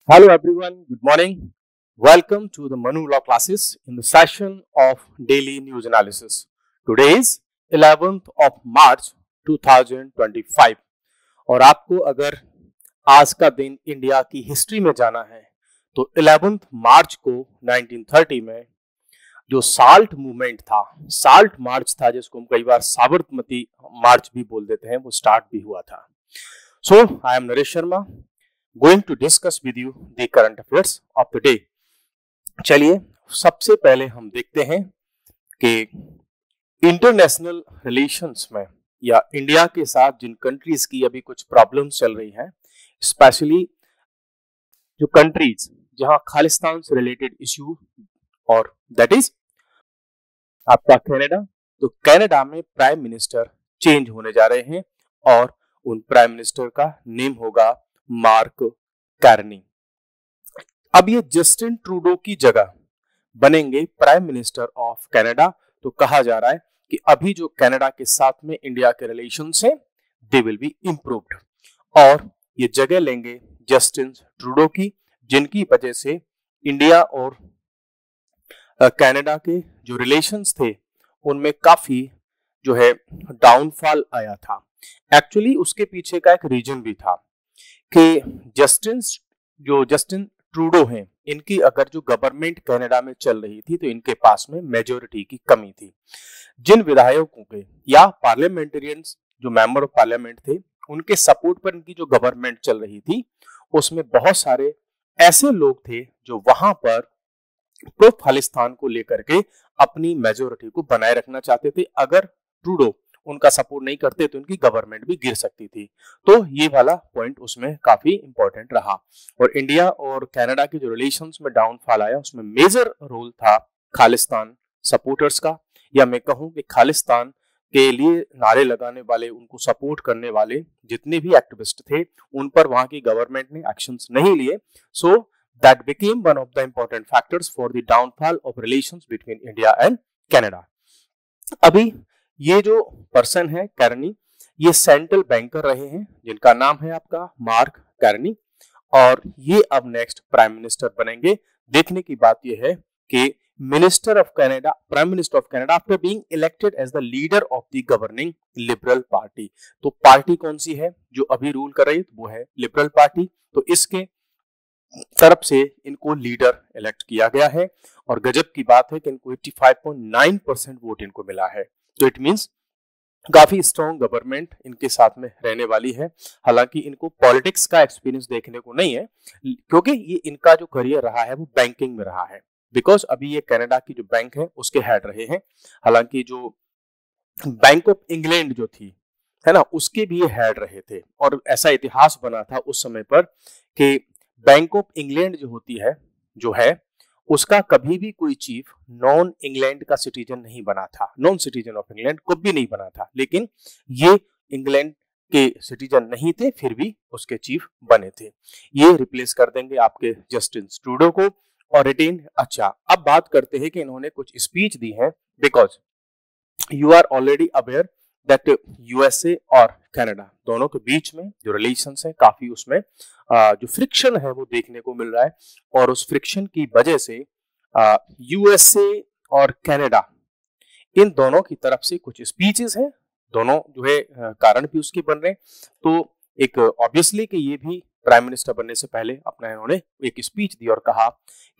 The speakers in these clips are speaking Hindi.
Hello everyone, good morning. Welcome to the Manu Law classes in the session of daily news analysis. Today is 11th of March 2025 और आपको अगर आज का दिन इंडिया की हिस्ट्री में जाना है तो 11th मार्च को 1930 में जो साल्ट मूवमेंट था, साल्ट मार्च था जिसको हम कई बार साबरमती मार्च भी बोल देते हैं, वो स्टार्ट भी हुआ था. So I am Naresh Sharma going to discuss with you the current affairs of the day. चलिए सबसे पहले हम देखते हैं कि इंटरनेशनल रिलेशंस में या इंडिया के साथ जिन कंट्रीज की अभी कुछ प्रॉब्लम्स चल रही हैं, स्पेशली जो कंट्रीज जहां खालिस्तान से रिलेटेड इश्यू और दैट इज आपका कनाडा. तो कनाडा में प्राइम मिनिस्टर चेंज होने जा रहे हैं और उन प्राइम मिनिस्टर का नेम होगा मार्क कार्नी. अब ये जस्टिन ट्रूडो की जगह बनेंगे प्राइम मिनिस्टर ऑफ कनाडा. तो कहा जा रहा है कि अभी जो कनाडा के साथ में इंडिया के रिलेशंस हैं दे विल बी इम्प्रूव्ड और ये जगह लेंगे जस्टिन ट्रूडो की, जिनकी वजह से इंडिया और कनाडा के जो रिलेशंस थे उनमें काफी जो है डाउनफॉल आया था. एक्चुअली उसके पीछे का एक रीजन भी था कि जस्टिन ट्रूडो हैं, इनकी अगर जो गवर्नमेंट कनाडा में चल रही थी तो इनके पास में मेजोरिटी की कमी थी. जिन विधायकों के या पार्लियामेंटेरियंस जो मेंबर ऑफ पार्लियामेंट थे उनके सपोर्ट पर इनकी जो गवर्नमेंट चल रही थी उसमें बहुत सारे ऐसे लोग थे जो वहां पर प्रो खालिस्तान को लेकर के अपनी मेजोरिटी को बनाए रखना चाहते थे. अगर ट्रूडो उनका सपोर्ट नहीं करते तो उनकी गवर्नमेंट भी गिर सकती थी. तो ये वाला पॉइंट उसमें काफी इंपॉर्टेंट रहा और इंडिया और कनाडा के जो रिलेशंस में डाउनफॉल आया उसमें मेजर रोल था खालिस्तान सपोर्टर्स का, या मैं कहूं कि खालिस्तान के लिए नारे लगाने वाले, उनको सपोर्ट करने वाले जितने भी एक्टिविस्ट थे उन पर वहां की गवर्नमेंट ने एक्शंस नहीं लिए. So that became one of the important factors for the downfall of relations between India and Canada. अभी ये जो पर्सन है कार्नी, ये सेंट्रल बैंकर रहे हैं जिनका नाम है आपका मार्क कार्नी और ये अब नेक्स्ट प्राइम मिनिस्टर बनेंगे. देखने की बात यह है कि minister of Canada, prime minister of Canada after being elected as the leader of the governing Liberal Party. तो पार्टी कौन सी है जो अभी रूल कर रही है? तो वो है लिबरल पार्टी. तो इसके तरफ से इनको लीडर इलेक्ट किया गया है और गजब की बात है कि इनको 85.9% वोट इनको मिला है. तो इट मींस काफी स्ट्रॉन्ग गवर्नमेंट इनके साथ में रहने वाली है. हालांकि इनको पॉलिटिक्स का एक्सपीरियंस देखने को नहीं है क्योंकि ये इनका जो करियर रहा है वो बैंकिंग में रहा है, बिकॉज अभी ये कनाडा की जो बैंक है उसके हेड रहे हैं. हालांकि जो बैंक ऑफ इंग्लैंड जो थी है ना, उसके भी ये हेड रहे थे और ऐसा इतिहास बना था उस समय पर कि बैंक ऑफ इंग्लैंड जो होती है जो है उसका कभी भी कोई चीफ नॉन इंग्लैंड का सिटीजन नहीं बना था, नॉन सिटीजन ऑफ इंग्लैंड कभी भी नहीं बना था. लेकिन ये इंग्लैंड के सिटीजन नहीं थे फिर भी उसके चीफ बने थे. ये रिप्लेस कर देंगे आपके जस्टिन ट्रूडो को और रिटेन. अच्छा, अब बात करते हैं कि इन्होंने कुछ स्पीच दी है, because you are already aware that USA और कनाडा दोनों के बीच में जो रिलेशंस है काफी उसमें जो फ्रिक्शन है वो देखने को मिल रहा है और उस फ्रिक्शन की वजह से यूएसए और कनाडा इन दोनों की तरफ से कुछ स्पीचेस हैं, दोनों जो है कारण भी उसके बन रहे हैं. तो एक ऑब्वियसली कि ये भी प्राइम मिनिस्टर बनने से पहले अपना इन्होंने एक स्पीच दी और कहा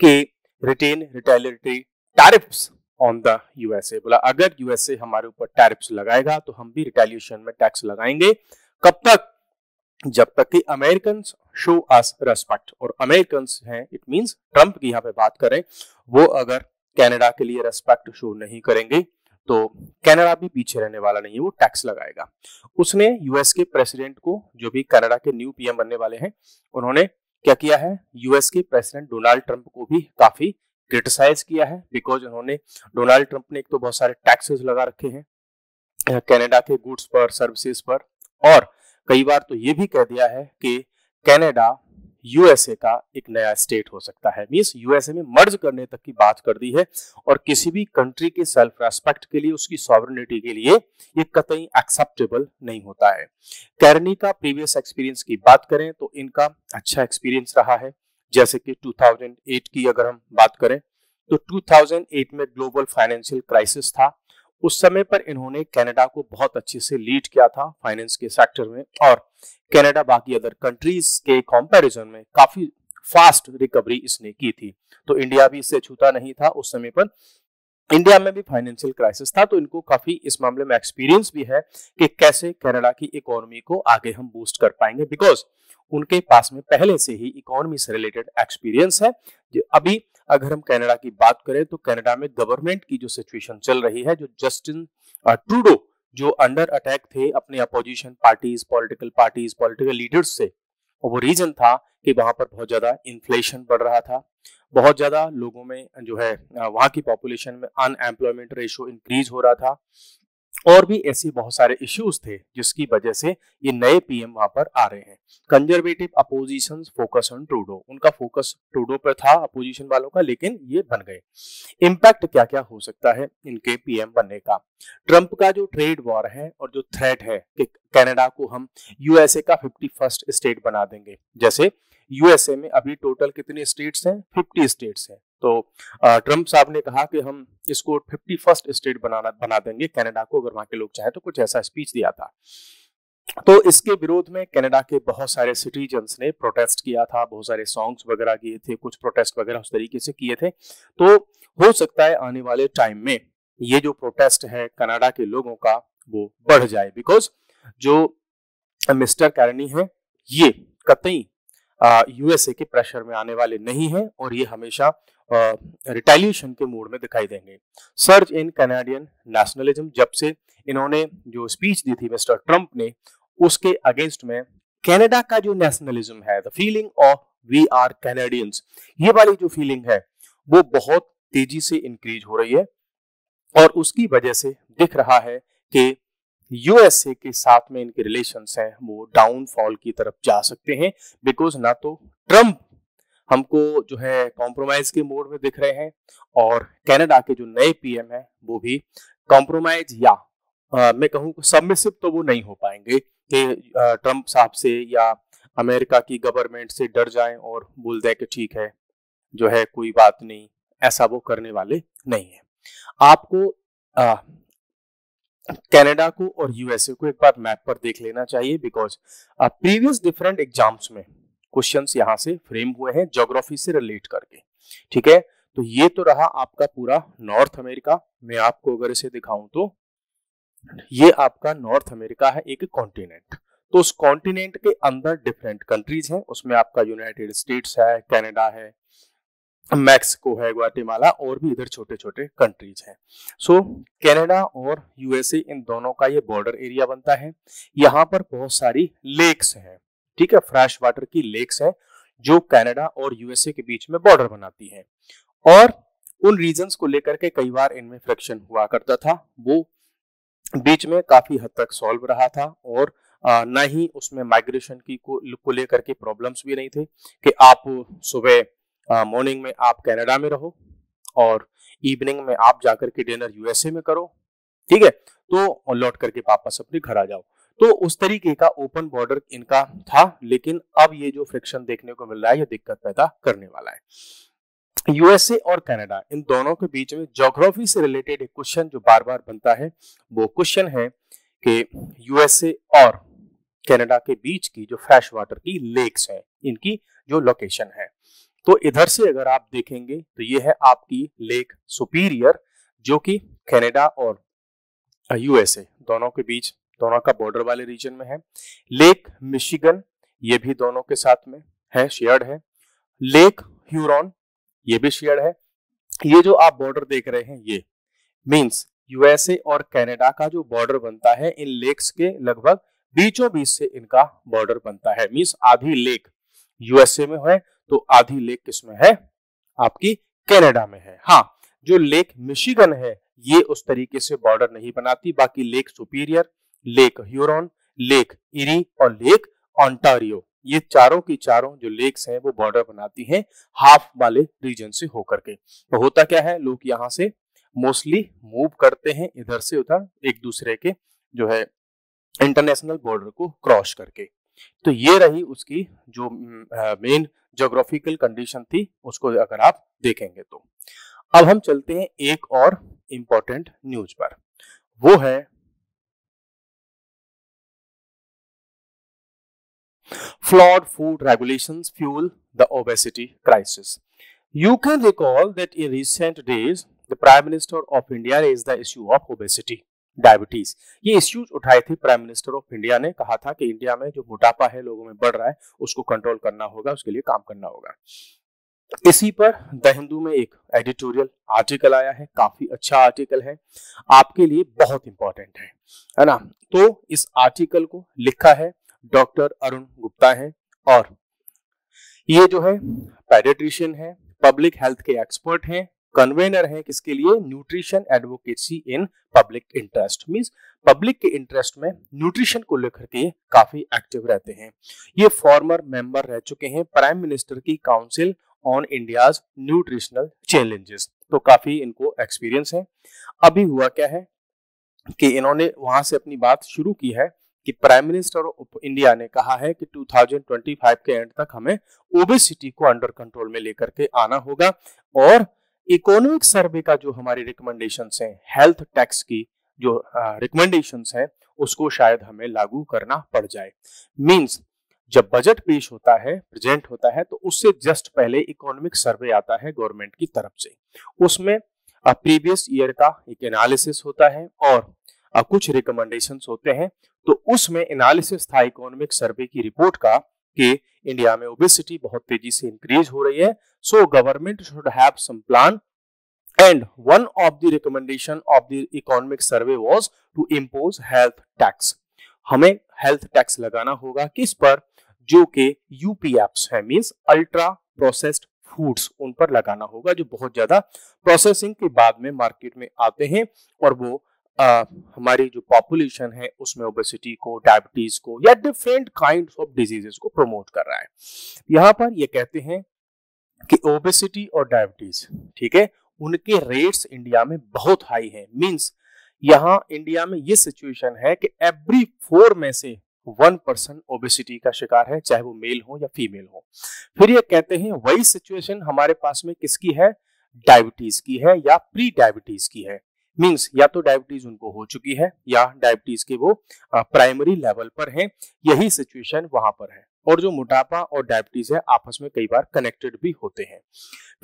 कि retain retaliatory tariffs on the USA. बोला अगर यूएसए हमारे ऊपर टैरिफ्स लगाएगा तो हम भी रिटेलिएशन में टैक्स लगाएंगे. कब तक? जब तक कि अमेरिकन्स शो अस रेस्पेक्ट. और अमेरिकन्स हैं इट मींस ट्रंप की यहाँ पे बात करें, वो अगर कनाडा के लिए रेस्पेक्ट शो नहीं करेंगे तो कनाडा भी पीछे रहने वाला नहीं है, वो टैक्स लगाएगा. उसने यूएस के प्रेसिडेंट को, जो भी कनाडा के न्यू पीएम बनने वाले हैं, उन्होंने क्या किया है, यूएस के प्रेसिडेंट डोनाल्ड ट्रंप को भी काफी क्रिटिसाइज किया है. बिकॉज उन्होंने, डोनाल्ड ट्रंप ने एक तो बहुत सारे टैक्सेस लगा रखे हैं कनाडा के गुड्स पर, सर्विसेज पर, और कई बार तो ये भी कह दिया है कि कनाडा यूएसए का एक नया स्टेट हो सकता है. मींस यूएसए में मर्ज करने तक की बात कर दी है और किसी भी कंट्री के सेल्फ रेस्पेक्ट के लिए, उसकी सॉवरेनिटी के लिए ये कतई एक्सेप्टेबल नहीं होता है. कैरनी का प्रीवियस एक्सपीरियंस की बात करें तो इनका अच्छा एक्सपीरियंस रहा है. जैसे कि 2008 की अगर हम बात करें तो 2008 में ग्लोबल फाइनेंशियल क्राइसिस था। उस समय पर इन्होंने कनाडा को बहुत अच्छे से लीड किया था फाइनेंस के सेक्टर में, और कनाडा बाकी अदर कंट्रीज के कंपैरिजन में काफी फास्ट रिकवरी इसने की थी। तो इंडिया भी इससे छूता नहीं था उस समय पर। इंडिया में भी फाइनेंशियल क्राइसिस था, तो इनको काफी इस मामले में एक्सपीरियंस भी है कि कैसे कनाडा की इकोनॉमी को आगे हम बूस्ट कर पाएंगे, बिकॉज उनके पास में पहले से ही इकोनॉमी से रिलेटेड एक्सपीरियंस है। अभी अगर हम कनाडा की बात करें तो कनाडा में गवर्नमेंट की जो सिचुएशन चल रही है, जो जस्टिन ट्रूडो जो अंडर अटैक थे अपने अपोजिशन पार्टीज, पॉलिटिकल लीडर्स से, और वो रीजन था कि वहां पर बहुत ज्यादा इन्फ्लेशन बढ़ रहा था, बहुत ज्यादा लोगों में जो है वहां की पॉपुलेशन में अनएम्प्लॉयमेंट रेशियो इंक्रीज हो रहा था, और भी ऐसे बहुत सारे इश्यूज थे जिसकी वजह से ये नए पीएम वहां पर आ रहे हैं। Conservative opposition focus on Trudeau, उनका फोकस ट्रूडो पर था अपोजिशन वालों का, लेकिन ये बन गए। इम्पैक्ट क्या क्या हो सकता है इनके पीएम बनने का? ट्रंप का जो ट्रेड वॉर है और जो थ्रेट है कि कनाडा को हम यूएसए का 51st स्टेट बना देंगे, जैसे यूएसए में अभी टोटल कितने स्टेट्स हैं? 50 स्टेट्स हैं। तो ट्रंप साहब ने कहा कि हम इसको 51st स्टेट बना देंगे कनाडा को, अगर वहां के लोग चाहे तो, कुछ ऐसा स्पीच दिया था। तो इसके विरोध में कनाडा के बहुत सारे सिटीजन्स ने प्रोटेस्ट किया था, बहुत सारे सॉन्ग्स वगैरह किए थे, कुछ प्रोटेस्ट वगैरह उस तरीके से किए थे। तो हो सकता है आने वाले टाइम में ये जो प्रोटेस्ट है कनाडा के लोगों का वो बढ़ जाए, बिकॉज जो मिस्टर कैरनी है ये कतई यूएसए के प्रेशर में आने वाले नहीं है, और ये हमेशा रिटेलिएशन के मूड में दिखाई देंगे। सर्ज इन कैनेडियन नेशनलिज्म, जब से इन्होंने जो स्पीच दी थी मिस्टर ट्रंप ने, उसके अगेंस्ट में कनाडा का जो नेशनलिज्म है, the feeling of we are Canadians, ये वाली जो फीलिंग है वो बहुत तेजी से इंक्रीज हो रही है, और उसकी वजह से दिख रहा है कि यूएसए के साथ में इनके रिलेशंस हैं वो डाउनफॉल की तरफ जा सकते हैं, बिकॉज ना तो ट्रंप हमको जो है कॉम्प्रोमाइज के मोड में दिख रहे हैं, और कनाडा के जो नए पीएम हैं वो भी कॉम्प्रोमाइज या मैं कहूँ सबमिसिव तो वो नहीं हो पाएंगे कि ट्रंप साहब से या अमेरिका की गवर्नमेंट से डर जाएं और बोल दें कि ठीक है जो है कोई बात नहीं, ऐसा वो करने वाले नहीं है। आपको कनाडा को और यूएसए को एक बार मैप पर देख लेना चाहिए, बिकॉज प्रीवियस डिफरेंट एग्जाम्स में क्वेश्चंस यहाँ से फ्रेम हुए हैं ज्योग्राफी से रिलेट करके। ठीक है, तो ये तो रहा आपका पूरा नॉर्थ अमेरिका। मैं आपको अगर इसे दिखाऊं तो ये आपका नॉर्थ अमेरिका है, एक कॉन्टिनेंट। तो उस कॉन्टिनेंट के अंदर डिफरेंट कंट्रीज हैं, उसमें आपका यूनाइटेड स्टेट्स है, कनाडा है, मैक्सिको है, ग्वाटेमाला, और भी इधर छोटे छोटे कंट्रीज हैं। सो कनाडा और यूएसए इन दोनों का ये बॉर्डर एरिया बनता है। यहाँ पर बहुत सारी लेक्स हैं, ठीक है, फ्रेश वाटर की लेक्स हैं जो कनाडा और यूएसए के बीच में बॉर्डर बनाती हैं, और उन रीजंस को लेकर के कई बार इनमें फ्रिक्शन हुआ करता था, वो बीच में काफी हद तक सॉल्व रहा था, और ना ही उसमें माइग्रेशन की को लेकर के प्रॉब्लम्स भी नहीं थे कि आप सुबह मॉर्निंग में आप कनाडा में रहो और इवनिंग में आप जाकर के डिनर यूएसए में करो, ठीक है, तो लौट करके वापस अपने घर आ जाओ। तो उस तरीके का ओपन बॉर्डर इनका था, लेकिन अब ये जो फ्रिक्शन देखने को मिल रहा है ये दिक्कत पैदा करने वाला है। यूएसए और कनाडा इन दोनों के बीच में ज्योग्राफी से रिलेटेड एक क्वेश्चन जो बार बार बनता है, वो क्वेश्चन है कि यूएसए और कनाडा के बीच की जो फ्रेश वाटर की लेक्स है, इनकी जो लोकेशन है। तो इधर से अगर आप देखेंगे तो ये है आपकी लेक सुपीरियर, जो कि कनाडा और यूएसए दोनों के बीच, दोनों का बॉर्डर वाले रीजन में है। लेक मिशिगन, ये भी दोनों के साथ में है, शेयर्ड है। लेक ह्यूरॉन, ये भी शेयर्ड है। ये जो आप बॉर्डर देख रहे हैं ये मींस यूएसए और कनाडा का जो बॉर्डर बनता है, इन लेक्स के लगभग बीचों बीच से इनका बॉर्डर बनता है। मींस आधी लेक यूएसए में है तो आधी लेक किसमें है? आपकी कनाडा में है। हाँ, जो लेक मिशिगन है ये उस तरीके से बॉर्डर नहीं बनाती, बाकी lake superior, lake Huron, lake eri और लेक ओंटारियो, ये चारों की चारों जो लेक्स हैं वो बॉर्डर बनाती हैं हाफ वाले रीजन से होकर के। तो होता क्या है, लोग यहाँ से मोस्टली मूव करते हैं इधर से उधर एक दूसरे के जो है इंटरनेशनल बॉर्डर को क्रॉस करके। तो ये रही उसकी जो मेन ज्योग्राफिकल कंडीशन थी, उसको अगर आप देखेंगे तो। अब हम चलते हैं एक और इंपॉर्टेंट न्यूज पर, वो है flawed food regulations fuel the obesity crisis. You can recall that in recent days, the Prime Minister of India raised the issue of obesity, diabetes. ये इश्यूज उठाए थे प्राइम मिनिस्टर ऑफ इंडिया ने, कहा था कि इंडिया में जो मोटापा है लोगों में बढ़ रहा है उसको कंट्रोल करना होगा, उसके लिए काम करना होगा। इसी पर द हिंदू में एक एडिटोरियल आर्टिकल आया है, काफी अच्छा आर्टिकल है, आपके लिए बहुत इंपॉर्टेंट है ना। तो इस आर्टिकल को लिखा है डॉक्टर अरुण गुप्ता है, और ये जो है पेडियाट्रिशियन है, पब्लिक हेल्थ के एक्सपर्ट हैं, कन्वेनर है किसके लिए, nutrition advocacy in public interest, means public के इंटरेस्ट में न्यूट्रिशन को लेकर के काफी एक्टिव रहते हैं। ये फॉर्मर मेंबर रह चुके हैं प्राइम मिनिस्टर की council on India's nutritional challenges, तो काफी इनको एक्सपीरियंस है। अभी हुआ क्या है कि इन्होंने वहां से अपनी बात शुरू की है कि प्राइम मिनिस्टर ऑफ इंडिया ने कहा है कि 2025 के एंड तक हमें ओबेसिटी को अंडर कंट्रोल में लेकर के आना होगा, और इकोनॉमिक सर्वे का जो हमारी रिकमेंडेशंस हैं, हेल्थ टैक्स की जो रिकमेंडेशंस हैं, उसको शायद हमें लागू करना पड़ जाए। मींस जब बजट पेश होता है, प्रेजेंट होता है, तो उससे जस्ट पहले इकोनॉमिक सर्वे आता है गवर्नमेंट की तरफ से, उसमें प्रीवियस ईयर का एक एनालिसिस होता है और कुछ रिकमेंडेशंस होते हैं। तो उसमें एनालिसिस था इकोनॉमिक सर्वे की रिपोर्ट का कि इंडिया में ओबेसिटी बहुत तेजी से इंक्रीज हो रही है, so government should have some plan, and one of the recommendation of the economic survey was to impose health tax. हमें हेल्थ टैक्स लगाना होगा किस पर, जो कि यूपीएफ्स है, मींस अल्ट्रा प्रोसेस्ड फूड्स, उन पर लगाना होगा जो बहुत ज्यादा प्रोसेसिंग के बाद में मार्केट में आते हैं, और वो हमारी जो पॉपुलेशन है उसमें ओबेसिटी को, डायबिटीज को या डिफरेंट काइंड्स ऑफ डिजीजेस को प्रमोट कर रहा है। यहाँ पर ये कहते हैं कि ओबेसिटी और डायबिटीज, ठीक है, उनके रेट्स इंडिया में बहुत हाई हैं। मींस यहाँ इंडिया में ये सिचुएशन है कि एवरी 4 में से 1% ओबेसिटी का शिकार है, चाहे वो मेल हो या फीमेल हो। फिर ये कहते हैं वही सिचुएशन हमारे पास में किसकी है, डायबिटीज की है या प्री डायबिटीज की है। मींस या तो डायबिटीज उनको हो चुकी है या डायबिटीज के वो प्राइमरी लेवल पर है, यही सिचुएशन वहां पर है। और जो मोटापा और डायबिटीज है आपस में कई बार कनेक्टेड भी होते हैं।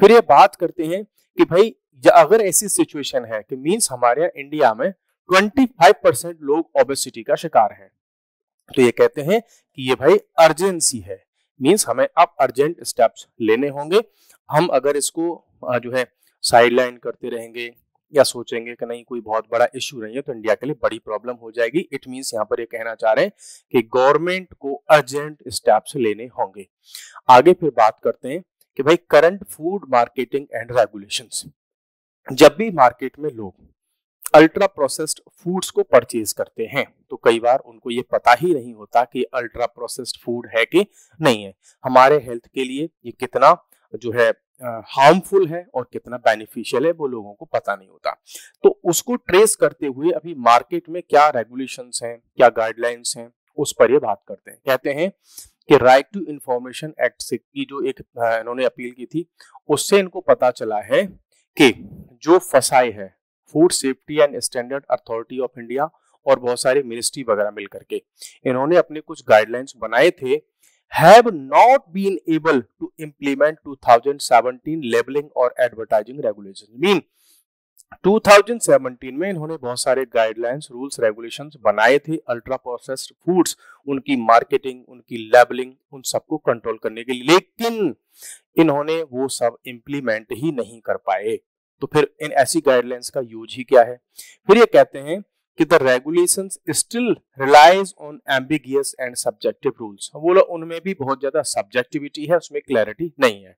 फिर ये बात करते हैं कि भाई अगर ऐसी सिचुएशन है कि मींस हमारे इंडिया में 25% लोग ओबेसिटी का शिकार हैं, तो ये कहते हैं कि ये भाई अर्जेंसी है, मींस हमें अब अर्जेंट स्टेप्स लेने होंगे। हम अगर इसको जो है साइडलाइन करते रहेंगे या सोचेंगे कि नहीं कोई बहुत बड़ा इश्यू नहीं है, तो इंडिया के लिए बड़ी प्रॉब्लम हो जाएगी। इट मींस यहाँ पर ये कहना चाह रहे हैं कि गवर्नमेंट को अर्जेंट स्टेप्स लेने होंगे। आगे फिर बात करते हैं कि भाई current food marketing and regulations. जब भी मार्केट में लोग अल्ट्रा प्रोसेस्ड फूड्स को परचेज करते हैं तो कई बार उनको ये पता ही नहीं होता कि अल्ट्रा प्रोसेस्ड फूड है कि नहीं है, हमारे हेल्थ के लिए ये कितना जो है हार्मफुल है और कितना बेनिफिशियल है, वो लोगों को पता नहीं होता। तो उसको ट्रेस करते हुए अभी मार्केट में क्या रेगुलेशंस हैं, क्या गाइडलाइंस हैं, उस पर ये बात करते हैं। कहते हैं कि राइट टू इंफॉर्मेशन एक्ट से की जो एक इन्होंने अपील की थी, उससे इनको पता चला है कि जो फसाई है food safety and standard authority of India और बहुत सारी मिनिस्ट्री वगैरह मिलकर के इन्होंने अपने कुछ गाइडलाइंस बनाए थे, have not been able to implement 2017 labeling और advertising regulations। मीन 2017 में इन्होंने बहुत सारे गाइडलाइंस, रूल्स, रेगुलेशंस बनाए थे अल्ट्रा प्रोसेस्ड फूड्स, उनकी मार्केटिंग, उनकी लेबलिंग, उन सबको कंट्रोल करने के लिए, लेकिन इन्होंने वो सब इंप्लीमेंट ही नहीं कर पाए। तो फिर इन ऐसी गाइडलाइंस का यूज ही क्या है। फिर ये कहते हैं कि the regulations still relies on ambiguous and subjective rules। बोलो उनमें भी बहुत ज्यादा सब्जेक्टिविटी है, उसमें क्लैरिटी नहीं है।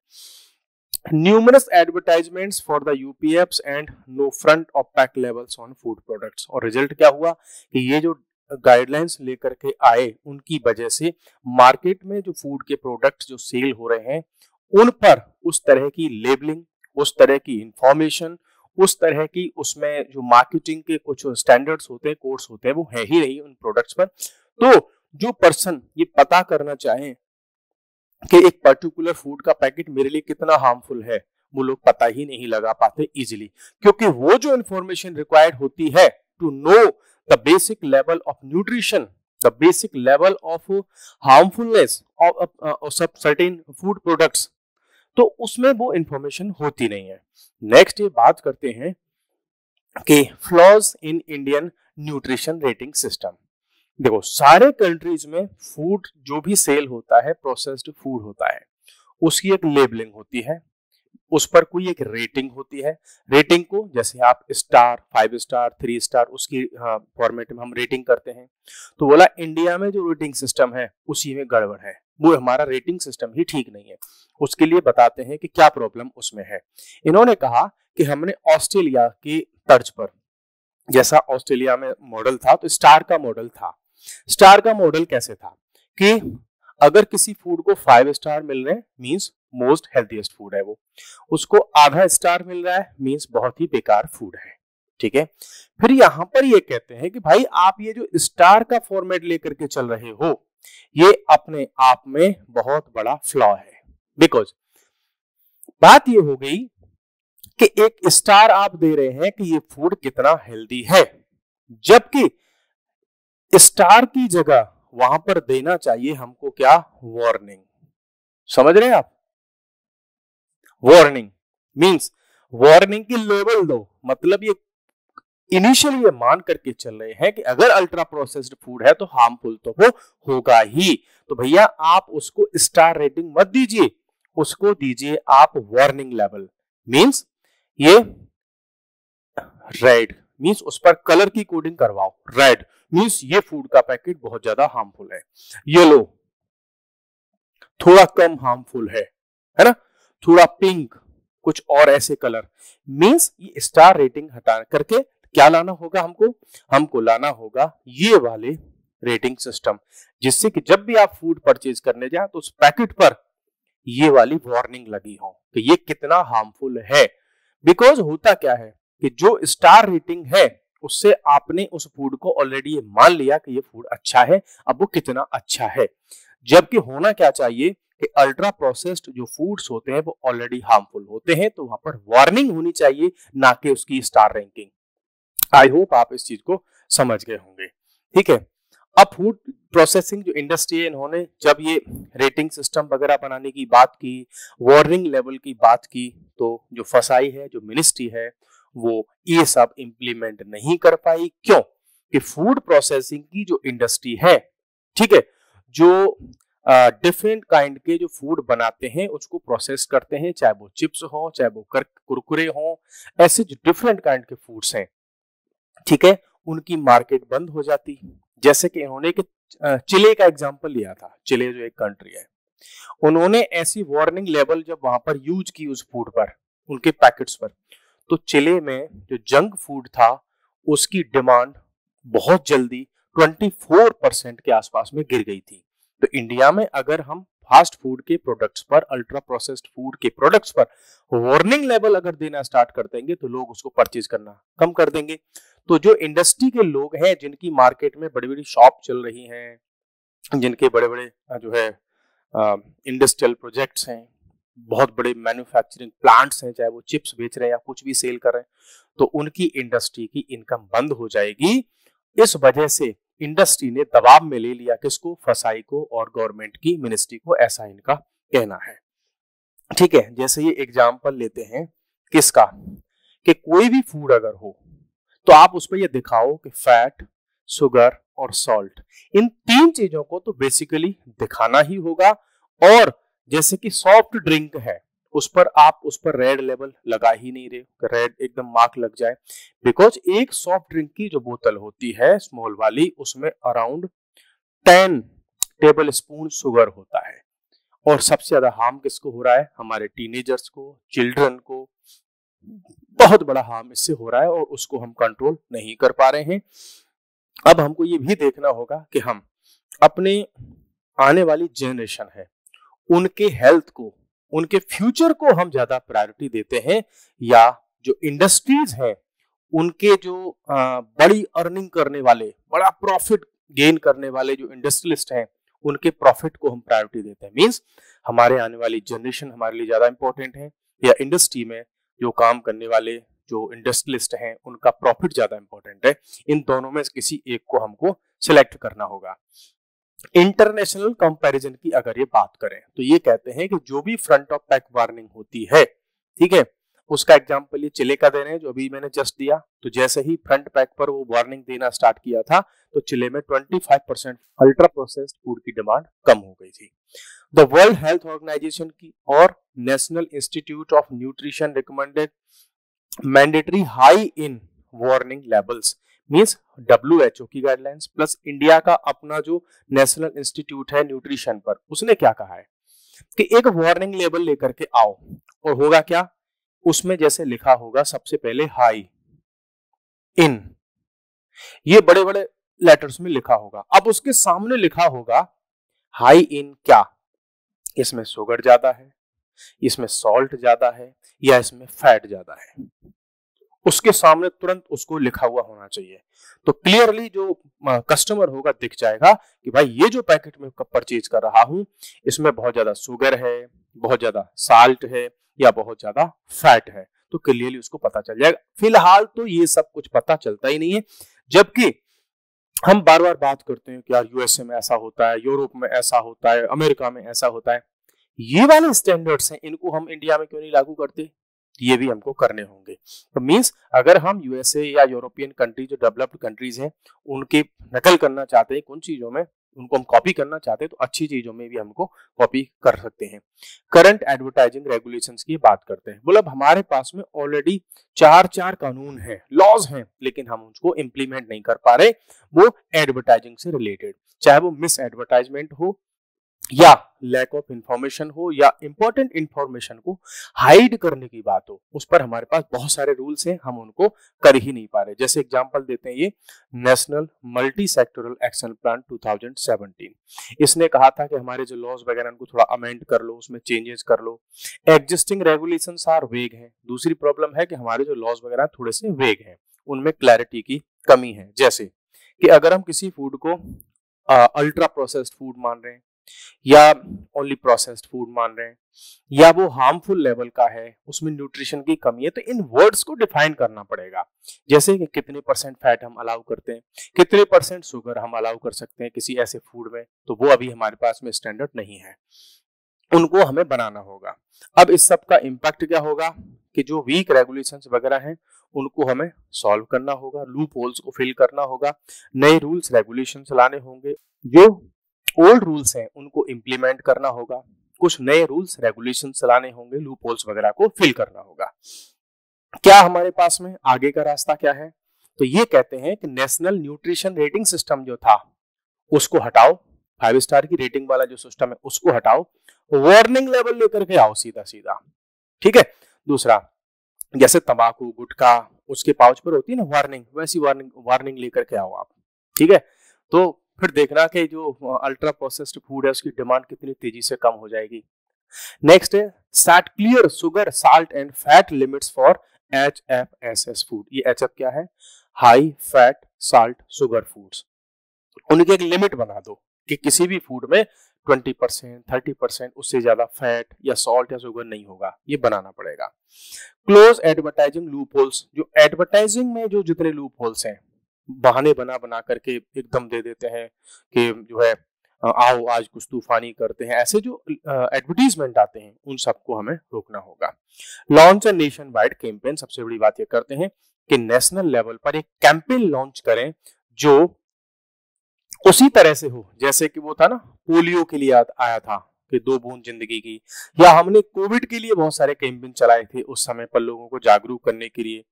Numerous advertisements for the UPFs and no front of pack labels on food products। और रिजल्ट क्या हुआ कि ये जो गाइडलाइंस लेकर के आए उनकी वजह से मार्केट में जो फूड के प्रोडक्ट्स जो सेल हो रहे हैं उन पर उस तरह की लेबलिंग, उस तरह की इंफॉर्मेशन, उस तरह की उसमें जो मार्केटिंग के कुछ स्टैंडर्ड्स होते हैं, कोड्स होते हैं, वो है ही नहीं उन प्रोडक्ट्स पर। तो जो पर्सन ये पता करना चाहे कि एक पर्टिकुलर फूड का पैकेट मेरे लिए कितना हार्मफुल है, वो लोग पता ही नहीं लगा पाते इजीली, क्योंकि वो जो इंफॉर्मेशन रिक्वायर्ड होती है to know the basic level of nutrition, the basic level of harmfulness of सब सर्टेन फूड प्रोडक्ट्स, तो उसमें वो इंफॉर्मेशन होती नहीं है। नेक्स्ट ये बात करते हैं कि flaws in Indian nutrition rating system. देखो, सारे कंट्रीज में फूड जो भी सेल होता है, प्रोसेस्ड फूड होता है, उसकी एक लेबलिंग होती है, उस पर कोई एक रेटिंग होती है। रेटिंग को जैसे आप स्टार, 5 स्टार, 3 स्टार, उसकी फॉर्मेट में हम रेटिंग करते हैं। तो बोला इंडिया में जो रेटिंग सिस्टम है उसी में गड़बड़ है, वो हमारा रेटिंग सिस्टम ही ठीक नहीं है। उसके लिए बताते हैं कि क्या प्रॉब्लम उसमें है। इन्होंने कहा कि हमने ऑस्ट्रेलिया की तर्ज पर, जैसा ऑस्ट्रेलिया में मॉडल था, तो स्टार का मॉडल था। स्टार का मॉडल कैसे था कि अगर किसी फूड को 5 स्टार मिल रहे हैं मींस मोस्ट हेल्थीएस्ट फूड है, वो उसको आधा स्टार मिल रहा है मींस बहुत ही बेकार फूड है। ठीक है, फिर यहां पर ये कहते हैं कि भाई आप ये जो स्टार का फॉर्मेट लेकर के चल रहे हो, ये अपने आप में बहुत बड़ा फ्लॉ है। बिकॉज बात ये हो गई कि एक स्टार आप दे रहे हैं कि ये फूड कितना हेल्दी है, जबकि स्टार की जगह वहां पर देना चाहिए हमको क्या, वार्निंग। समझ रहे हैं आप? वार्निंग मींस वार्निंग की लेवल दो, मतलब ये इनिशियली ये मान करके चल रहे हैं कि अगर अल्ट्रा प्रोसेस्ड फूड है तो हार्मफुल तो वो होगा ही। तो भैया आप उसको स्टार रेटिंग मत दीजिए, उसको दीजिए आप वार्निंग लेवल। मींस ये रेड मींस उस पर कलर की कोडिंग करवाओ, रेड मींस ये फूड का पैकेट बहुत ज्यादा हार्मफुल है, येलो थोड़ा कम हार्मफुल है ना, थोड़ा पिंक, कुछ और ऐसे कलर। मींस ये स्टार रेटिंग हटा करके क्या लाना होगा हमको लाना होगा ये वाले रेटिंग सिस्टम, जिससे कि जब भी आप फूड परचेज करने जाए तो उस पैकेट पर ये वाली वार्निंग लगी हो कि ये कितना हार्मफुल है। बिकॉज होता क्या है कि जो स्टार रेटिंग है उससे आपने उस फूड को ऑलरेडी ये मान लिया कि ये फूड अच्छा है, अब वो कितना अच्छा है। जबकि होना क्या चाहिए कि अल्ट्रा प्रोसेस्ड जो फूड्स होते हैं वो ऑलरेडी हार्मफुल होते हैं, तो वहां पर वार्निंग होनी चाहिए, ना कि उसकी स्टार रैंकिंग। आई होप आप इस चीज को समझ गए होंगे। ठीक है, अब फूड प्रोसेसिंग जो इंडस्ट्री है, इन्होंने जब ये रेटिंग सिस्टम वगैरह बनाने की बात की, वार्निंग लेवल की बात की, तो जो फसाई है जो मिनिस्ट्री है वो ये सब इंप्लीमेंट नहीं कर पाई। क्यों? कि फूड प्रोसेसिंग की जो इंडस्ट्री है, ठीक है, जो डिफरेंट काइंड के जो फूड बनाते हैं उसको प्रोसेस करते हैं, चाहे वो चिप्स हो, चाहे वो कुरकुरे हो, ऐसे जो डिफरेंट काइंड के फूड्स हैं, ठीक है, उनकी मार्केट बंद हो जाती। जैसे कि इन्होंने चिले का एग्जांपल लिया था। चिले जो एक कंट्री है, उन्होंने ऐसी वार्निंग लेवल जब वहां पर यूज की उस फूड पर, उनके पैकेट्स पर, तो चिले में जो जंक फूड था उसकी डिमांड बहुत जल्दी 24% के आसपास में गिर गई थी। तो इंडिया में अगर हम फास्ट फूड के प्रोडक्ट्स पर, अल्ट्रा प्रोसेस्ड फूड के प्रोडक्ट्स पर वार्निंग लेवल अगर देना स्टार्ट कर देंगे तो लोग उसको परचेज करना कम कर देंगे। तो जो इंडस्ट्री के लोग हैं, जिनकी मार्केट में बड़ी बड़ी शॉप चल रही हैं, जिनके बड़े बड़े जो है इंडस्ट्रियल प्रोजेक्ट्स हैं, बहुत बड़े मैन्युफैक्चरिंग प्लांट्स हैं, चाहे वो चिप्स बेच रहे हैं या कुछ भी सेल कर रहे हैं, तो उनकी इंडस्ट्री की इनकम बंद हो जाएगी। इस वजह से इंडस्ट्री ने दबाव में ले लिया किसको, फसाई को और गवर्नमेंट की मिनिस्ट्री को, ऐसा इनका कहना है। ठीक है, जैसे ये एग्जांपल लेते हैं किसका, कि कोई भी फूड अगर हो तो आप उस पर ये दिखाओ कि फैट, शुगर और सॉल्ट, इन 3 चीजों को तो बेसिकली दिखाना ही होगा। और जैसे कि सॉफ्ट ड्रिंक है, उस पर रेड लेवल लगा ही नहीं रहे, रेड एकदम मार्क लग जाए। बिकॉज एक सॉफ्ट ड्रिंक की जो बोतल होती है स्मॉल वाली, उसमें अराउंड 10 टेबल स्पून शुगर होता है। और सबसे ज्यादा हार्म किसको हो रहा है, हमारे टीनेजर्स को, चिल्ड्रन को, बहुत बड़ा हार्म इससे हो रहा है और उसको हम कंट्रोल नहीं कर पा रहे हैं। अब हमको ये भी देखना होगा कि हम अपने आने वाली जनरेशन है, उनके हेल्थ को, उनके फ्यूचर को हम ज्यादा प्रायोरिटी देते हैं, या जो इंडस्ट्रीज हैं उनके जो बड़ी अर्निंग करने वाले, बड़ा प्रॉफिट गेन करने वाले जो इंडस्ट्रियलिस्ट हैं उनके प्रॉफिट को हम प्रायोरिटी देते हैं। मींस हमारे आने वाली जनरेशन हमारे लिए ज्यादा इंपॉर्टेंट है, या इंडस्ट्री में जो काम करने वाले जो इंडस्ट्रियलिस्ट हैं उनका प्रॉफिट ज्यादा इंपॉर्टेंट है। इन दोनों में किसी एक को हमको सिलेक्ट करना होगा। इंटरनेशनल कंपैरिजन की अगर ये बात करें तो ये कहते हैं कि जो भी फ्रंट ऑफ पैक वार्निंग होती है, ठीक है, उसका एग्जांपल ये चिले का दे रहे हैं जो अभी मैंने जस्ट दिया। तो जैसे ही फ्रंट पैक पर वो वार्निंग देना स्टार्ट किया था तो चिले में 25% अल्ट्रा प्रोसेस्ड फूड की डिमांड कम हो गई थी। द वर्ल्ड हेल्थ ऑर्गेनाइजेशन की और national institute of nutrition recommended mandatory high in warning levels, means WHO की गाइडलाइंस प्लस इंडिया का अपना जो नेशनल इंस्टीट्यूट है न्यूट्रिशन पर, उसने क्या कहा है कि एक वार्निंग लेवल लेकर के आओ। और होगा क्या, उसमें जैसे लिखा होगा सबसे पहले हाई इन, ये बड़े बड़े लेटर्स में लिखा होगा। अब उसके सामने लिखा होगा हाई इन क्या, इसमें शुगर ज्यादा है, इसमें सॉल्ट ज्यादा है, या इसमें फैट ज्यादा है, उसके सामने तुरंत उसको लिखा हुआ होना चाहिए। तो क्लियरली जो कस्टमर होगा दिख जाएगा कि भाई ये जो पैकेट में परचेज कर रहा हूं इसमें बहुत ज्यादा शुगर है, बहुत ज्यादा साल्ट है, या बहुत ज्यादा फैट है, तो क्लियरली उसको पता चल जाएगा। फिलहाल तो ये सब कुछ पता चलता ही नहीं है, जबकि हम बार बार बात करते हैं कि यार यूएसए में ऐसा होता है, यूरोप में ऐसा होता है, अमेरिका में ऐसा होता है। ये वाले स्टैंडर्ड्स हैं, इनको हम इंडिया में क्यों नहीं लागू करते, ये भी हमको करने होंगे। तो मींस अगर हम यूएसए या यूरोपियन कंट्री जो डेवलप्ड कंट्रीज हैं उनकी नकल करना चाहते हैं, कुछ चीजों में उनको हम कॉपी करना चाहते हैं, तो अच्छी चीजों में भी हमको कॉपी कर सकते हैं। करंट एडवर्टाइजिंग रेगुलेशंस की बात करते हैं। मतलब हमारे पास में ऑलरेडी चार कानून हैं, लॉज हैं, लेकिन हम उसको इंप्लीमेंट नहीं कर पा रहे, वो एडवर्टाइजिंग से रिलेटेड, चाहे वो मिस एडवर्टाइजमेंट हो या लैक ऑफ इंफॉर्मेशन हो या इंपॉर्टेंट इंफॉर्मेशन को हाइड करने की बात हो, उस पर हमारे पास बहुत सारे रूल्स हैं, हम उनको कर ही नहीं पा रहे। जैसे एग्जांपल देते हैं ये national multi sectoral action plan 2017, इसने कहा था कि हमारे जो लॉज वगैरह उनको थोड़ा अमेंड कर लो, उसमें चेंजेस कर लो। एग्जिस्टिंग रेगुलेशंस आर वेग हैं, दूसरी प्रॉब्लम है कि हमारे जो लॉज वगैरह थोड़े से वेग हैं, उनमें क्लैरिटी की कमी है। जैसे कि अगर हम किसी फूड को अल्ट्रा प्रोसेस्ड फूड मान रहे हैं या ओनली प्रोसेस्ड फूड मान रहे हैं, या वो हार्मफुल लेवल का है, उसमें न्यूट्रिशन की कमी है, तो इन वर्ड्स को डिफाइन करना पड़ेगा। जैसे कि कितने परसेंट फैट हम अलाउ करते हैं, कितने परसेंट शुगर हम अलाउ कर सकते हैं किसी ऐसे फूड में, तो वो अभी हमारे पास में स्टैंडर्ड नहीं है, उनको हमें बनाना होगा। अब इस सब का इम्पैक्ट क्या होगा कि जो वीक रेगुलेशंस वगैरह हैं उनको हमें सॉल्व करना होगा, लूप होल्स को फिल करना होगा, नए रूल्स रेगुलेशंस लाने होंगे, जो ओल्ड रूल्स हैं उनको इंप्लीमेंट करना होगा, कुछ नए रूल्स रेगुलेशंस लाने होंगे, लूप होल्स वगैरह को फिल करना होगा। क्या हमारे पास में आगे का रास्ता क्या है, तो ये कहते हैं कि नेशनल न्यूट्रिशन रेटिंग सिस्टम जो था उसको हटाओ, 5 स्टार की रेटिंग वाला जो सिस्टम है उसको हटाओ, वार्निंग लेवल लेकर के आओ सीधा सीधा, ठीक है। दूसरा, जैसे तंबाकू गुटखा उसके पाउच पर होती है ना वार्निंग, वैसी वार्निंग लेकर के आओ आप, ठीक है। तो फिर देखना कि जो अल्ट्रा प्रोसेस्ड फूड है उसकी डिमांड कितनी तेजी से कम हो जाएगी। नेक्स्ट है set clear sugar salt and fat limits for HFSS food. ये HF क्या है, high fat salt sugar foods, उनकी एक लिमिट बना दो कि किसी भी फूड में 20% 30% उससे ज्यादा फैट या सॉल्ट या शुगर नहीं होगा, ये बनाना पड़ेगा। क्लोज एडवर्टाइजिंग लूप होल्स, जो एडवर्टाइजिंग में जो जितने लूप होल्स हैं, बहाने बना बना करके एकदम दे देते हैं कि जो है आओ आज कुछ तूफानी करते हैं, ऐसे जो एडवर्टीजमेंट आते हैं उन सबको हमें रोकना होगा। Launch a nation wide campaign, सबसे बड़ी बात ये करते हैं कि नेशनल लेवल पर एक कैंपेन लॉन्च करें जो उसी तरह से हो जैसे कि वो था ना पोलियो के लिए आया था कि 2 बूंद जिंदगी की, या हमने कोविड के लिए बहुत सारे कैंपेन चलाए थे उस समय पर लोगों को जागरूक करने के लिए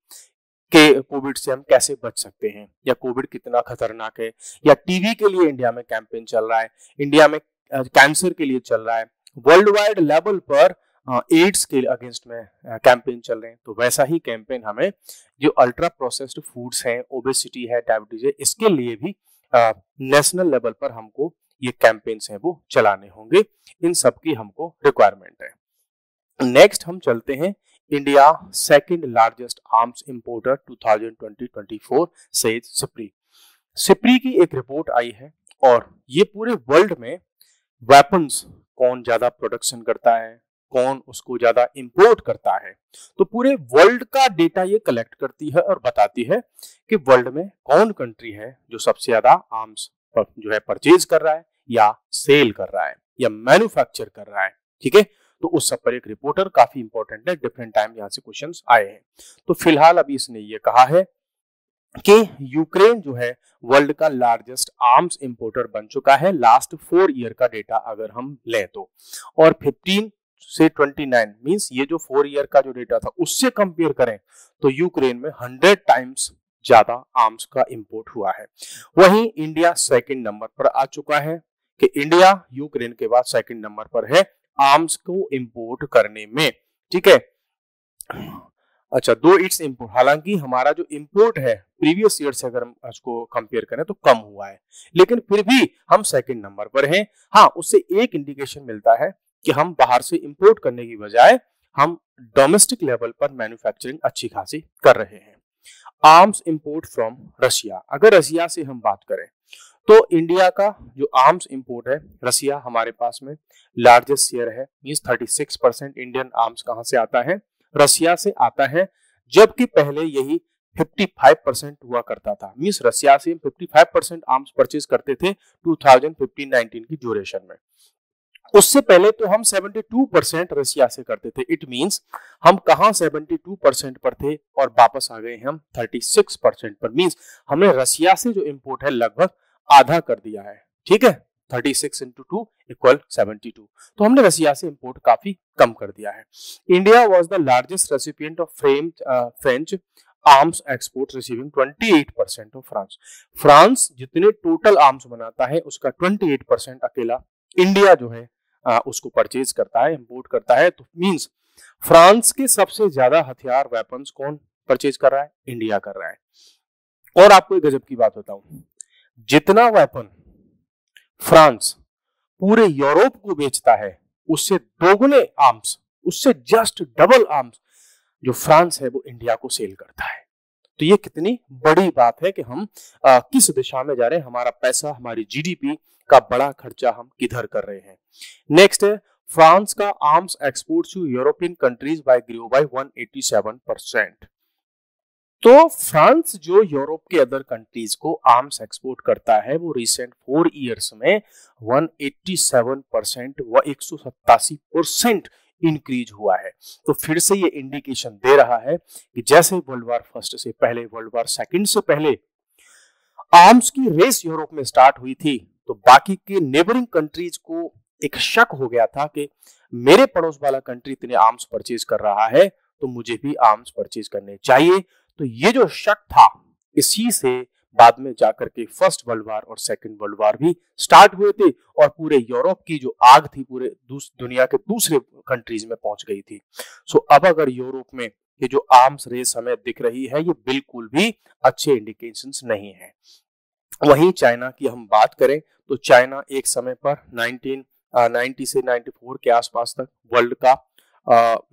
कि कोविड से हम कैसे बच सकते हैं या कोविड कितना खतरनाक है, या टीवी के लिए इंडिया में कैंपेन चल रहा है, इंडिया में कैंसर के लिए चल रहा है, वर्ल्ड वाइड लेवल पर एड्स के अगेंस्ट में कैंपेन चल रहे हैं। तो वैसा ही कैंपेन हमें जो अल्ट्रा प्रोसेस्ड फूड्स हैं, ओबेसिटी है, डायबिटीज है, इसके लिए भी नेशनल लेवल पर हमको ये कैंपेन्स हैं वो चलाने होंगे। इन सब की हमको रिक्वायरमेंट है। नेक्स्ट हम चलते हैं India second largest arms importer 2020-24 says SIPRI. SIPRI की एक रिपोर्ट आई है और ये पूरे वर्ल्ड में वेपन्स कौन ज्यादा प्रोडक्शन करता है, कौन उसको ज्यादा इंपोर्ट करता है, तो पूरे वर्ल्ड का डेटा ये कलेक्ट करती है और बताती है कि वर्ल्ड में कौन कंट्री है जो सबसे ज्यादा आर्म्स जो है परचेज कर रहा है या सेल कर रहा है या मैन्युफैक्चर कर रहा है। ठीक है, तो उस सब पर एक रिपोर्टर काफी इंपॉर्टेंट है, डिफरेंट टाइम यहाँ से क्वेश्चंस आए हैं। तो फिलहाल अभी इसने ये कहा है कि यूक्रेन जो है वर्ल्ड का लार्जेस्ट आर्म्स इंपोर्टर बन चुका है लास्ट 4 ईयर का डेटा अगर हम लें तो, और 15 से 29 मींस ये जो 4 ईयर का जो डेटा था उससे कंपेयर करें तो यूक्रेन में 100 टाइम्स ज्यादा आर्म्स का इंपोर्ट हुआ है। वहीं इंडिया सेकंड नंबर पर आ चुका है कि इंडिया यूक्रेन के बाद सेकंड नंबर पर है आर्म्स को इंपोर्ट करने में। ठीक है, अच्छा, दो इट्स इंपोर्ट, हालांकि हमारा जो इंपोर्ट है प्रीवियस ईयर से अगर हम उसको कंपेयर करें तो कम हुआ है, लेकिन फिर भी हम सेकंड नंबर पर हैं। हाँ, उससे एक इंडिकेशन मिलता है कि हम बाहर से इंपोर्ट करने की बजाय हम डोमेस्टिक लेवल पर मैन्युफैक्चरिंग अच्छी खासी कर रहे हैं। आर्म्स इंपोर्ट फ्रॉम रशिया, अगर रशिया से हम बात करें तो इंडिया का जो आर्म्स इंपोर्ट है रशिया हमारे पास में लार्जेस्ट शेयर है, मींस 36% इंडियन आर्म्स कहां से आता है, रशिया से आता है, जबकि पहले यही 55% हुआ करता था। मींस रशिया से 55% आर्म्स परचेज करते थे 2015-19 की ड्यूरेशन में। उससे पहले तो हम 72% रशिया से करते थे। इट मींस हम कहां 72% पर थे और वापस आ गए हम 36% पर। मींस हमने रशिया से जो इंपोर्ट है लगभग आधा कर दिया है। ठीक है, 36 into 2 इक्वल 72, तो हमने रशिया से इंपोर्ट काफी कम कर दिया है। India was the largest recipient of French arms export receiving 28% of France. France जितने टोटल आर्म्स बनाता है उसका 28% अकेला इंडिया जो है उसको परचेज करता है, इंपोर्ट करता है। तो मींस फ्रांस के सबसे ज्यादा हथियार वेपन्स कौन परचेज कर रहा है, इंडिया कर रहा है। और आपको एक गजब की बात बताऊं, जितना वेपन फ्रांस पूरे यूरोप को बेचता है उससे दोगुने आर्म्स, उससे जस्ट डबल आर्म्स जो फ्रांस है वो इंडिया को सेल करता है। तो ये कितनी बड़ी बात है कि हम किस दिशा में जा रहे हैं, हमारा पैसा, हमारी जीडीपी का बड़ा खर्चा हम किधर कर रहे हैं। नेक्स्ट है फ्रांस का arms export to European countries by grow by 187%। तो फ्रांस जो यूरोप के अदर कंट्रीज को आर्म्स एक्सपोर्ट करता है वो रिसेंट 4 ईयर्स में 187% व 187% इंक्रीज हुआ है। तो फिर से ये इंडिकेशन दे रहा है कि जैसे वर्ल्ड वार फर्स्ट से पहले, वर्ल्ड वार सेकंड से पहले आर्म्स की रेस यूरोप में स्टार्ट हुई थी, तो बाकी के नेबरिंग कंट्रीज को एक शक हो गया था कि मेरे पड़ोस वाला कंट्री इतने आर्म्स परचेज कर रहा है तो मुझे भी आर्म्स परचेज करने चाहिए। तो ये जो शक था, इसी से बाद में जाकर के फर्स्ट वर्ल्ड वार और सेकंड वर्ल्ड वार भी स्टार्ट हुए थे और पूरे यूरोप की जो आग थी पूरे दुनिया के दूसरे कंट्रीज में पहुंच गई थी। सो अब अगर यूरोप में ये जो आर्म्स रेस हमें दिख रही है ये बिल्कुल भी अच्छे इंडिकेशंस नहीं है। वहीं चाइना की हम बात करें तो चाइना एक समय पर 1990 से 94 के आसपास तक वर्ल्ड का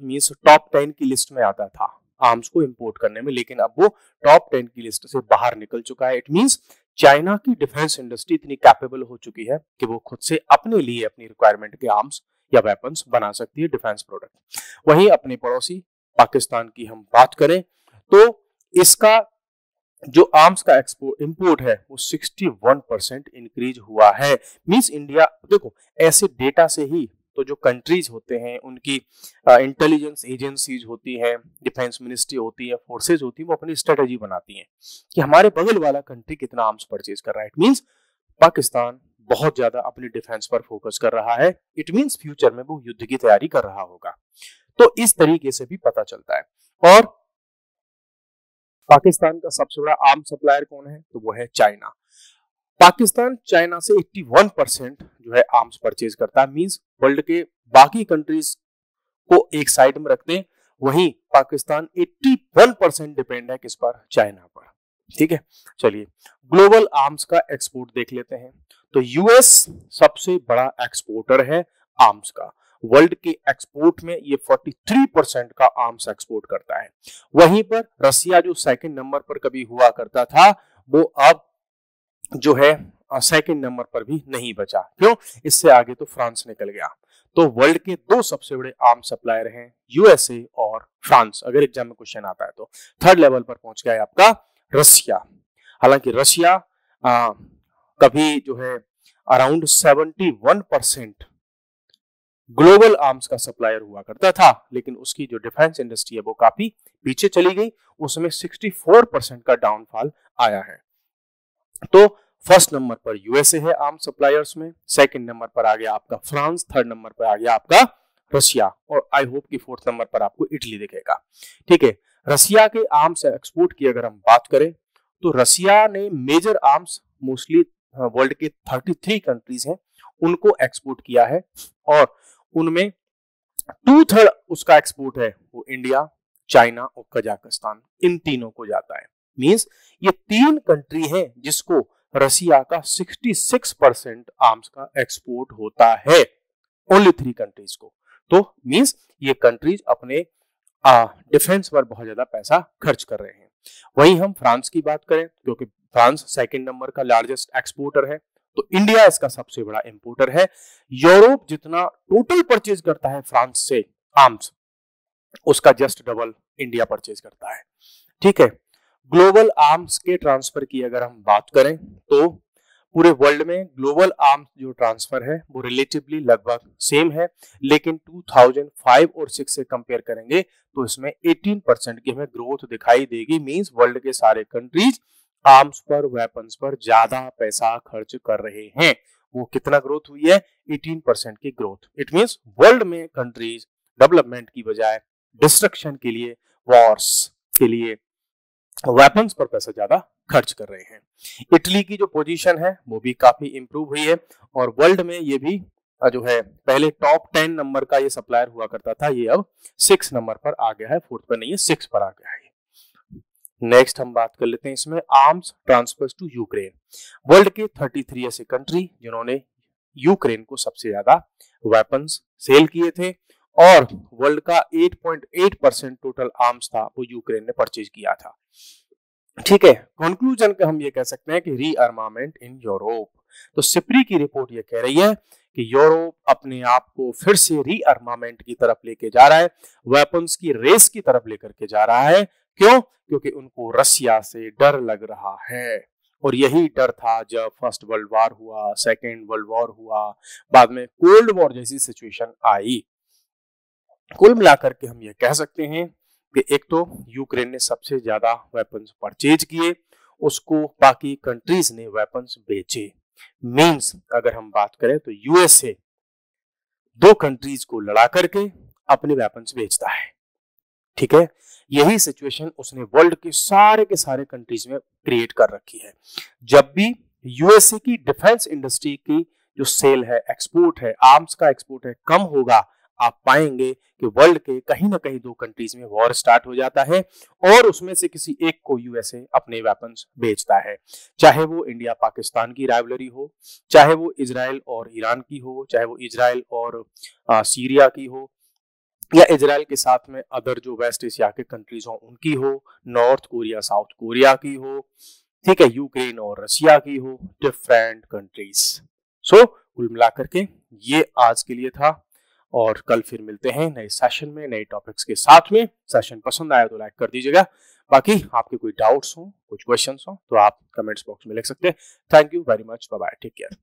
मींस टॉप 10 की लिस्ट में आता था आर्म्स को इंपोर्ट करने में, लेकिन अब वो टॉप 10 की लिस्ट से बाहर निकल चुका है। इट मींस चाइना की डिफेंस इंडस्ट्री इतनी कैपेबल हो चुकी है कि वो खुद से अपने लिए अपनी रिक्वायरमेंट के आर्म्स या वेपन्स बना सकती है, डिफेंस प्रोडक्ट। वहीं अपने पड़ोसी पाकिस्तान की हम बात करें तो इसका जो आर्म्स का एक्सपोर्ट इंपोर्ट है वो 61% इंक्रीज हुआ है। मींस इंडिया, देखो ऐसे डेटा से ही तो जो कंट्रीज होते हैं उनकी इंटेलिजेंस एजेंसीज होती हैं, डिफेंस मिनिस्ट्री होती है, फोर्सेज होती है, वो अपनी स्ट्रेटेजी बनाती हैं कि हमारे बगल वाला कंट्री कितना आर्म्स परचेज कर रहा है। इट मींस पाकिस्तान बहुत ज्यादा अपनी डिफेंस पर फोकस कर रहा है। इट मींस फ्यूचर में वो युद्ध की तैयारी कर रहा होगा। तो इस तरीके से भी पता चलता है। और पाकिस्तान का सबसे बड़ा आर्म सप्लायर कौन है, तो वो है चाइना। पाकिस्तान चाइना से 81% जो है आर्म्स परचेज करता है। मींस वर्ल्ड के बाकी कंट्रीज को एक साइड में रखते हैं, वहीं पाकिस्तान 81% डिपेंड है किस पर, चाइना पर। ठीक है, चलिए ग्लोबल आर्म्स का एक्सपोर्ट देख लेते हैं। तो यूएस सबसे बड़ा एक्सपोर्टर है आर्म्स का। वर्ल्ड के एक्सपोर्ट में ये 43% का आर्म्स एक्सपोर्ट करता है। वहीं पर रसिया जो सेकंड नंबर पर कभी हुआ करता था वो अब जो है सेकंड नंबर पर भी नहीं बचा। क्यों? इससे आगे तो फ्रांस निकल गया। तो वर्ल्ड के दो सबसे बड़े आर्म्स सप्लायर हैं यूएसए और फ्रांस। अगर एग्जाम में क्वेश्चन आता है तो थर्ड लेवल पर पहुंच गया है आपका रशिया। हालांकि रशिया कभी जो है अराउंड 71% ग्लोबल आर्म्स का सप्लायर हुआ करता था, लेकिन उसकी जो डिफेंस इंडस्ट्री है वो काफी पीछे चली गई। उसमें 64% का डाउनफॉल आया है। तो फर्स्ट नंबर पर यूएसए है आर्म सप्लायर्स में, सेकंड नंबर पर आ गया आपका फ्रांस, थर्ड नंबर पर आ गया आपका रशिया, और आई होप कि फोर्थ नंबर पर आपको इटली दिखेगा। ठीक है, रशिया के आर्म्स एक्सपोर्ट की अगर हम बात करें तो रशिया ने मेजर आर्म्स मोस्टली वर्ल्ड के 33 कंट्रीज हैं उनको एक्सपोर्ट किया है, और उनमें 2/3 उसका एक्सपोर्ट है वो इंडिया, चाइना और कजाकिस्तान, इन तीनों को जाता है। मींस ये 3 कंट्री हैं जिसको रशिया का 66% आर्म्स का एक्सपोर्ट होता है, ओनली 3 कंट्रीज को। तो मींस ये कंट्रीज अपने डिफेंस पर बहुत ज्यादा पैसा खर्च कर रहे हैं। वहीं हम फ्रांस की बात करें, क्योंकि फ्रांस सेकंड नंबर का लार्जेस्ट एक्सपोर्टर है, तो इंडिया इसका सबसे बड़ा इंपोर्टर है। यूरोप जितना टोटल परचेज करता है फ्रांस से आर्म्स, उसका जस्ट डबल इंडिया परचेज करता है। ठीक है, ग्लोबल आर्म्स के ट्रांसफर की अगर हम बात करें तो पूरे वर्ल्ड में ग्लोबल आर्म्स जो ट्रांसफर है वो रिलेटिवली लगभग सेम है, लेकिन 2005 और 6 से कंपेयर करेंगे तो इसमें 18% की हमें ग्रोथ दिखाई देगी। मींस वर्ल्ड के सारे कंट्रीज आर्म्स पर, वेपन्स पर ज्यादा पैसा खर्च कर रहे हैं। वो कितना ग्रोथ हुई है? 18% की ग्रोथ। इट मींस वर्ल्ड में कंट्रीज डेवलपमेंट की बजाय डिस्ट्रक्शन के लिए, वॉर्स के लिए, वेपन्स पर पैसा ज्यादा खर्च कर रहे हैं। इटली की जो पोजीशन है वो भी काफी इंप्रूव हुई है, और वर्ल्ड में ये भी जो है पहले टॉप 10 नंबर का ये सप्लायर हुआ करता था, ये अब 6 नंबर पर आ गया है, 4th पर नहीं है, 6 पर आ गया है। नेक्स्ट हम बात कर लेते हैं इसमें arms transfers to Ukraine. World के 33 ऐसे कंट्री जिन्होंने यूक्रेन को सबसे ज्यादा वेपन्स सेल किए थे, और वर्ल्ड का 8.8% टोटल आर्म्स था वो यूक्रेन ने परचेज किया था। ठीक है, कंक्लूजन का हम ये कह सकते हैं कि रीअर्मामेंट इन यूरोप। तो सिप्री की रिपोर्ट ये कह रही है कि यूरोप अपने आप को फिर से रीअर्मामेंट की तरफ लेके जा रहा है, वेपन्स की रेस की तरफ लेकर के जा रहा है। क्यों? क्योंकि उनको रशिया से डर लग रहा है, और यही डर था जब फर्स्ट वर्ल्ड वॉर हुआ, सेकेंड वर्ल्ड वॉर हुआ, बाद में कोल्ड वॉर जैसी सिचुएशन आई। कुल मिलाकर के हम ये कह सकते हैं कि एक तो यूक्रेन ने सबसे ज्यादा वेपन्स परचेज किए, उसको बाकी कंट्रीज ने वेपन्स बेचे। मींस अगर हम बात करें तो यूएसए 2 कंट्रीज को लड़ा करके अपने वेपन्स बेचता है। ठीक है, यही सिचुएशन उसने वर्ल्ड के सारे कंट्रीज में क्रिएट कर रखी है। जब भी यूएसए की डिफेंस इंडस्ट्री की जो सेल है, एक्सपोर्ट है, आर्म्स का एक्सपोर्ट है, कम होगा, आप पाएंगे कि वर्ल्ड के कहीं ना कहीं 2 कंट्रीज में वॉर स्टार्ट हो जाता है, और उसमें से किसी एक को यूएसए अपने वेपन्स बेचता है। चाहे वो इंडिया पाकिस्तान की राइवलरी हो, चाहे वो इजराइल और ईरान की हो, चाहे वो इजराइल और सीरिया की हो, या इजराइल के साथ में अदर जो वेस्ट एशिया के कंट्रीज हो उनकी हो, नॉर्थ कोरिया साउथ कोरिया की हो, ठीक है, यूक्रेन और रशिया की हो, डिफरेंट कंट्रीज। सो कुल मिलाकर के ये आज के लिए था, और कल फिर मिलते हैं नए सेशन में नए टॉपिक्स के साथ में। सेशन पसंद आया तो लाइक कर दीजिएगा, बाकी आपके कोई डाउट्स हो, कुछ क्वेश्चंस हो तो आप कमेंट्स बॉक्स में लिख सकते हैं। Thank you very much, bye bye, take care.